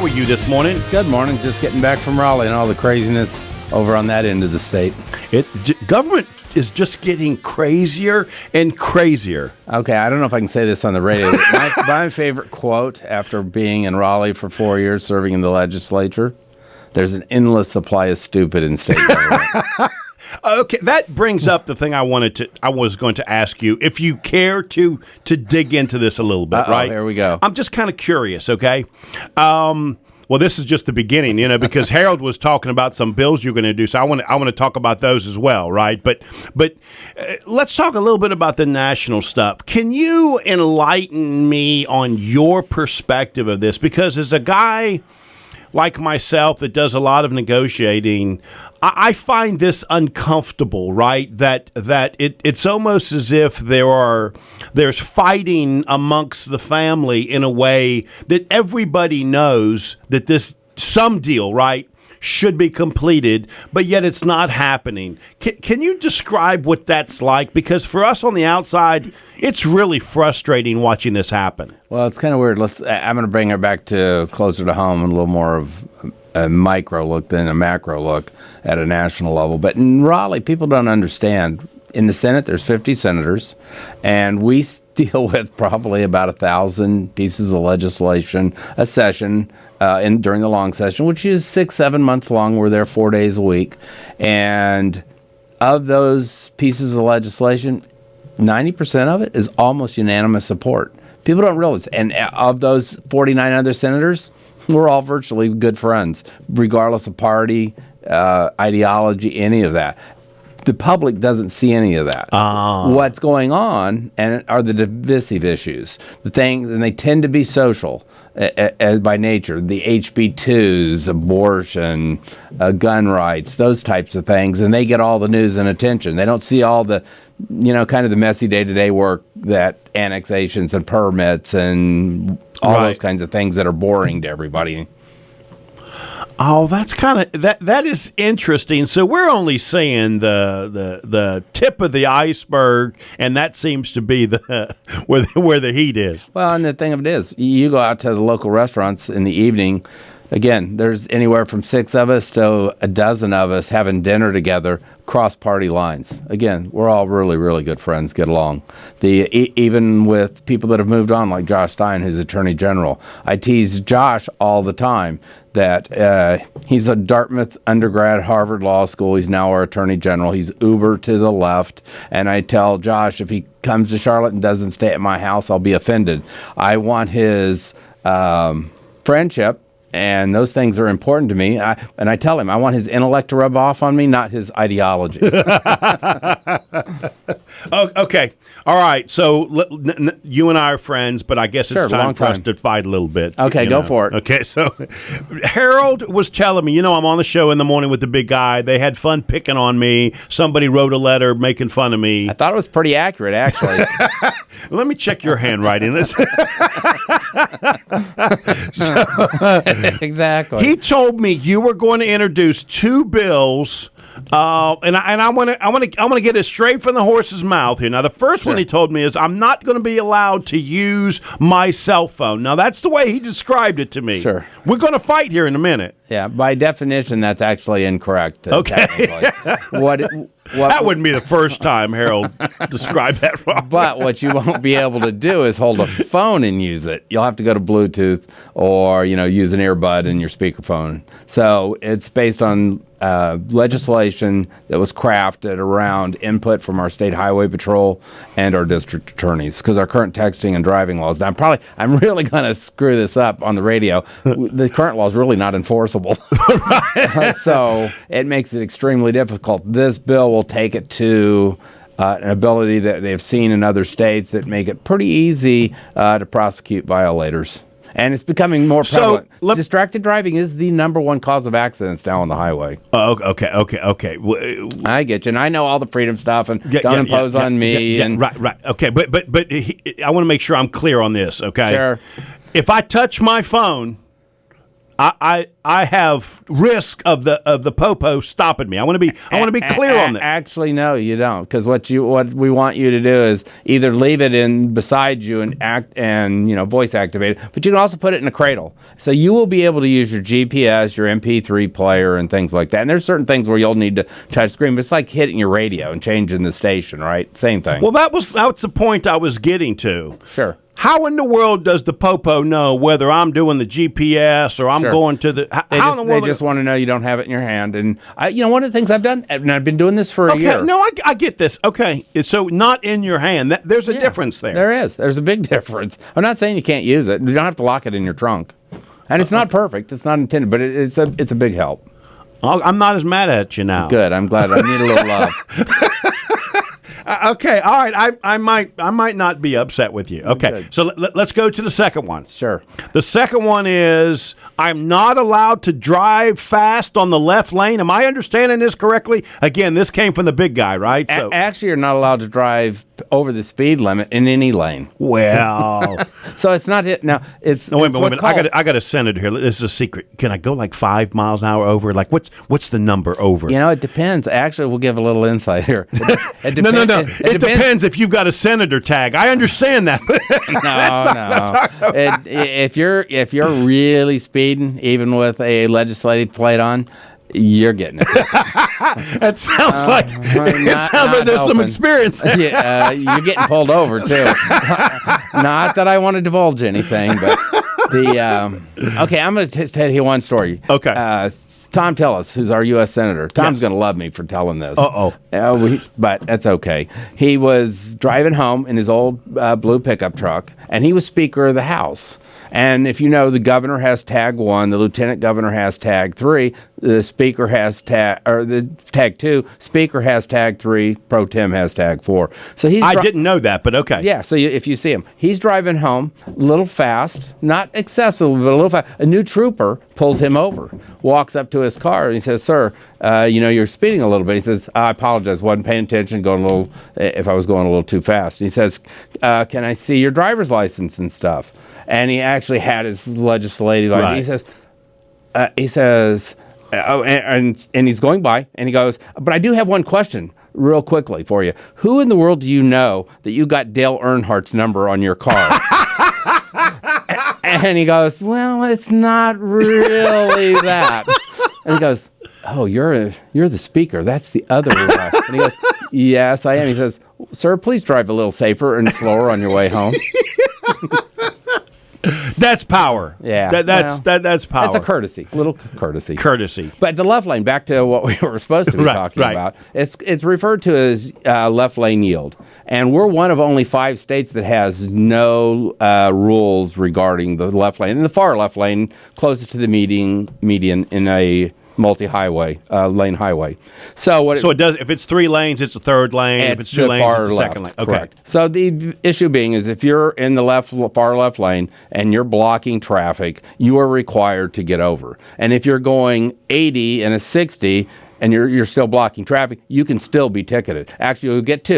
How are you this morning? Good morning. Just getting back from Raleigh and all the craziness over on that end of the state. Government is just getting crazier and crazier. Okay, I don't know if I can say this on the radio. My favorite quote after being in Raleigh for 4 years serving in the legislature, there's an endless supply of stupid in state government. Okay, that brings up the thing I was going to ask you, if you care to dig into this a little bit, right? Here we go. I'm just kind of curious, okay? Well, this is just the beginning, because Harold was talking about some bills you're going to do, so I want to talk about those as well, right? But let's talk a little bit about the national stuff. Can you enlighten me on your perspective of this? Because as a guy like myself that does a lot of negotiating, I find this uncomfortable, right? That it's almost as if there's fighting amongst the family in a way that everybody knows that this some deal, right, should be completed, but yet it's not happening. Can you describe what that's like? Because for us on the outside, it's really frustrating watching this happen. Well, it's kind of weird. I'm going to bring her back to closer to home and a little more of a micro look than a macro look at a national level. But in Raleigh, people don't understand. In the Senate, there's 50 senators, and we deal with probably about 1,000 pieces of legislation a session during the long session, which is 6-7 months long. We're there 4 days a week. And of those pieces of legislation, 90% of it is almost unanimous support. People don't realize. And of those 49 other senators, we're all virtually good friends, regardless of party, ideology, any of that. The public doesn't see any of that. What's going on are the divisive issues, and they tend to be social by nature. The HB2s, abortion, gun rights, those types of things, and they get all the news and attention. They don't see all the, kind of the messy day-to-day work that annexations and permits and all those kinds of things that are boring to everybody. Oh, that's kind of that is interesting. So we're only seeing the tip of the iceberg, and that seems to be the where the heat is. Well, and the thing of it is, you go out to the local restaurants in the evening. Again, there's anywhere from 6 of us to a dozen of us having dinner together, cross party lines. Again, we're all really, really good friends, get along. Even with people that have moved on, like Josh Stein, who's Attorney General. I tease Josh all the time that he's a Dartmouth undergrad, Harvard Law School. He's now our Attorney General. He's uber to the left. And I tell Josh, if he comes to Charlotte and doesn't stay at my house, I'll be offended. I want his friendship. And those things are important to me. And I tell him, I want his intellect to rub off on me, not his ideology. Okay. All right. So you and I are friends, but I guess it's time for us to fight a little bit. Okay, go for it. Okay, so Harold was telling me, I'm on the show in the morning with the big guy. They had fun picking on me. Somebody wrote a letter making fun of me. I thought it was pretty accurate, actually. Let me check your handwriting. Exactly. He told me you were going to introduce 2 bills, and I want to get it straight from the horse's mouth here. Now, the first one he told me is I'm not going to be allowed to use my cell phone. Now, that's the way he described it to me. Sure. We're going to fight here in a minute. Yeah, by definition, that's actually incorrect. Okay. What that wouldn't be the first time Harold described that wrong. But what you won't be able to do is hold a phone and use it. You'll have to go to Bluetooth or, use an earbud in your speakerphone. So it's based on legislation that was crafted around input from our state highway patrol and our district attorneys, because our current texting and driving laws. Now, I'm really going to screw this up on the radio. The current law is really not enforceable. So it makes it extremely difficult. This bill will take it to an ability that they've seen in other states that make it pretty easy to prosecute violators. And it's becoming more prevalent. So, distracted driving is the number one cause of accidents now on the highway. Okay. I get you, and I know all the freedom stuff, and don't impose on me. Right. Okay, but I want to make sure I'm clear on this. Okay. Sure. If I touch my phone, I have risk of the popo stopping me. I want to be clear on that. Actually, no, you don't, because what we want you to do is either leave it in beside you and voice activate it, but you can also put it in a cradle, so you will be able to use your GPS, your MP3 player, and things like that. And there's certain things where you'll need to touch screen, but it's like hitting your radio and changing the station, right? Same thing. Well, that's the point I was getting to. Sure. How in the world does the popo know whether I'm doing the GPS or I'm going to the? They just want to know you don't have it in your hand. And one of the things I've done, and I've been doing this for a year. No, I get this. Okay, so not in your hand. There's a difference there. There is. There's a big difference. I'm not saying you can't use it. You don't have to lock it in your trunk. And it's not perfect. It's not intended, but it's a big help. I'm not as mad at you now. Good. I'm glad. I need a little love. Okay, all right. I might not be upset with you. Okay, Good. so let's go to the second one. Sure. The second one is I'm not allowed to drive fast on the left lane. Am I understanding this correctly? Again, this came from the big guy, right? So actually, you're not allowed to drive over the speed limit in any lane. Well, so it's not it now. It's no, wait a minute. called, I got a senator here. This is a secret. Can I go like 5 miles an hour over? Like what's the number over? It depends. Actually, we'll give a little insight here. No. It depends if you've got a senator tag. I understand that. No. If you're really speeding, even with a legislative plate on, you're getting it. It sounds like there's some experience. Yeah, you're getting pulled over too. Not that I want to divulge anything, but okay, I'm going to tell you one story. Okay. Tom Tillis, who's our U.S. Senator. Tom's going to love me for telling this. Uh-oh. But that's okay. He was driving home in his old blue pickup truck, and he was Speaker of the House. And if you know, the governor has tag 1, the lieutenant governor has tag 3, the speaker has tag 2, speaker has tag 3, pro tem has tag 4. So I didn't know that, but okay. Yeah, so if you see him, he's driving home a little fast, not excessively, but a little fast. A new trooper pulls him over, walks up to his car, and he says, "Sir, you're speeding a little bit." He says, "I apologize, wasn't paying attention, if I was going a little too fast." And he says, "Can I see your driver's license and stuff?" And he actually had his legislative ID. Right. He says, and he's going by, and he goes, "But I do have one question real quickly for you. Who in the world do you know that you got Dale Earnhardt's number on your car?" And he goes, "Well, it's not really that." And he goes, "Oh, you're the speaker. That's the other guy." And he goes, "Yes, I am." He says, "Sir, please drive a little safer and slower on your way home." That's power. Yeah. That's power. That's a courtesy, little courtesy. Courtesy. But the left lane, back to what we were supposed to be talking about, it's referred to as left lane yield. And we're one of only 5 states that has no rules regarding the left lane. And the far left lane, closest to the median in a multi-highway, lane highway. So it does. If it's 3 lanes, it's a third lane. If it's 2 lanes, it's a second lane. Okay. Correct. So the issue being is if you're in the far left lane and you're blocking traffic, you are required to get over. And if you're going 80 and a 60 and you're still blocking traffic, you can still be ticketed. Actually, you'll get 2.